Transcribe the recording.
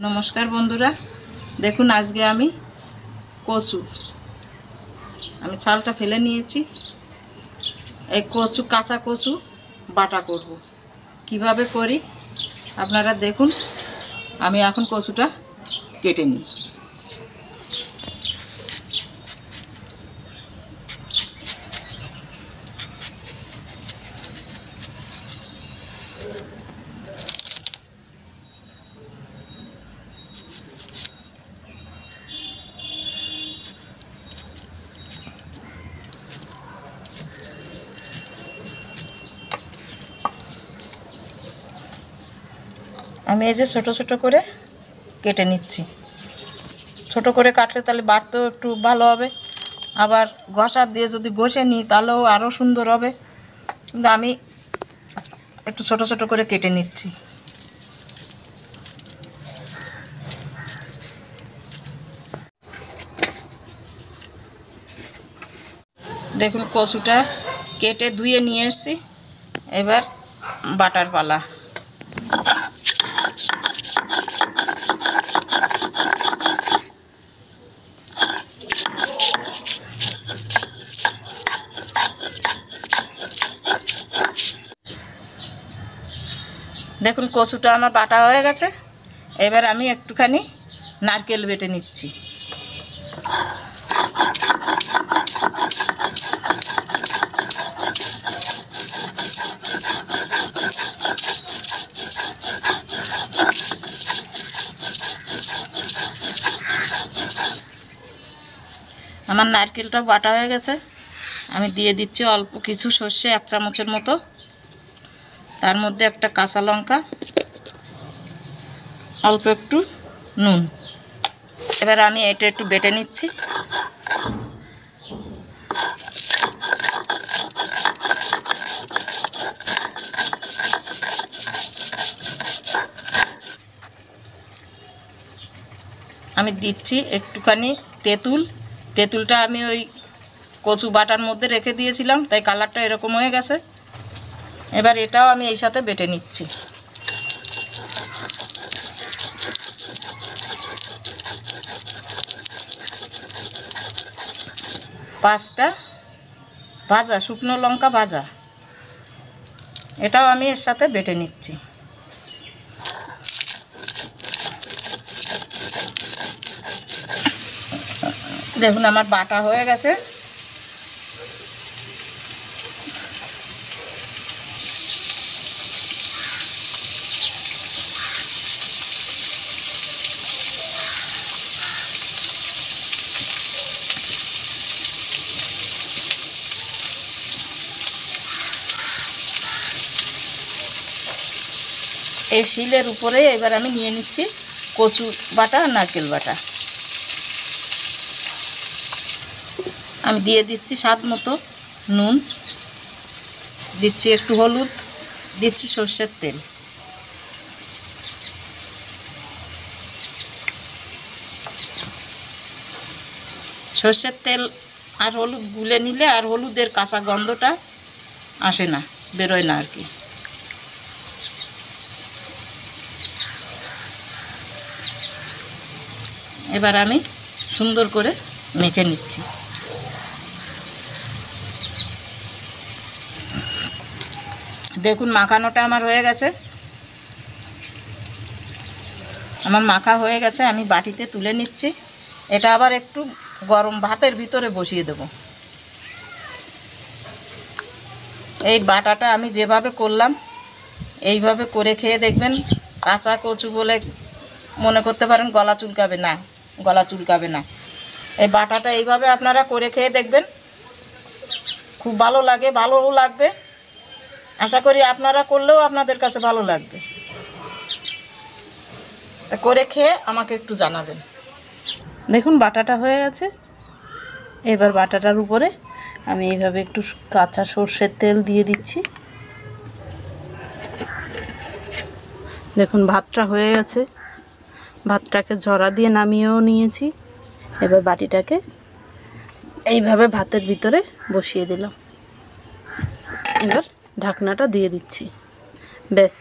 নমস্কার বন্ধুরা, দেখুন আজকে আমি কচু ছালটা ফেলে নিয়েছি। এই কাঁচা কচু বাটা করব। কিভাবে করি আপনারা দেখুন। আমি এখন কচুটা কেটে নিই। আমি এই যে ছোট ছোট করে কেটে নিচ্ছি। ছোট করে কাটলে তাহলে বাটতেও একটু ভালো হবে, আবার ঘষা দিয়ে যদি ঘষে নিই তাহলেও আরও সুন্দর হবে। কিন্তু আমি একটু ছোট ছোট করে কেটে নিচ্ছি। দেখুন কচুটা কেটে ধুয়ে নিয়ে এসেছি, এবার বাটার পালা। দেখুন কচুটা আমার বাটা হয়ে গেছে। এবার আমি একটুখানি নারকেল বেটে নিচ্ছি। আমার নারকেলটা বাটা হয়ে গেছে। আমি দিয়ে দিচ্ছি অল্প কিছু সর্ষে, 1 চামচের মতো। তার মধ্যে একটা কাঁচা লঙ্কা, অল্প একটু নুন। এবার আমি এটা একটু বেটে নিচ্ছি। আমি দিচ্ছি একটুখানি তেঁতুলটা আমি ওই কচু বাটার মধ্যে রেখে দিয়েছিলাম, তাই কালারটা এরকম হয়ে গেছে। এবার এটাও আমি এই সাথে বেটে নিচ্ছি। পাঁচটা ভাজা শুকনো লঙ্কা ভাজা, এটাও আমি এর সাথে বেটে নিচ্ছি। দেখুন আমার বাটা হয়ে গেছে। এই শিলের উপরে এবার আমি নিয়ে নিচ্ছি কচু বাটা আর নারকেল বাটা। আমি দিয়ে দিচ্ছি স্বাদ মতো নুন, দিচ্ছি একটু হলুদ, দিচ্ছি সর্ষের তেল। সর্ষের তেল আর হলুদ গুলে নিলে আর হলুদের কাঁচা গন্ধটা আসে না, বেরোয় না আর কি। এবার আমি সুন্দর করে মেখে নিচ্ছি। দেখুন মাখানোটা আমার হয়ে গেছে। আমার মাখা হয়ে গেছে, আমি বাটিতে তুলে নিচ্ছি। এটা আবার একটু গরম ভাতের ভিতরে বসিয়ে দেব। এই বাটাটা আমি যেভাবে করলাম এইভাবে করে খেয়ে দেখবেন। কাঁচা কচু বলে মনে করতে পারেন গলা চুলকাবে না। এই বাটাটা এইভাবে আপনারা করে খেয়ে দেখবেন, খুব ভালো লাগে, ভালোও লাগবে। আশা করি আপনারা করলেও আপনাদের কাছে ভালো লাগবে। করে খেয়ে আমাকে একটু জানাবেন। দেখুন বাটাটা হয়ে গেছে। এবার বাটাটার উপরে আমি এইভাবে একটু কাঁচা সর্ষের তেল দিয়ে দিচ্ছি। দেখুন ভাতটা হয়ে গেছে। ভাতটাকে ঝরা দিয়ে নামিয়েও নিয়েছি। এবার বাটিটাকে এইভাবে ভাতের ভিতরে বসিয়ে দিলাম। এবার ঢাকনাটা দিয়ে দিচ্ছি। ব্যাস।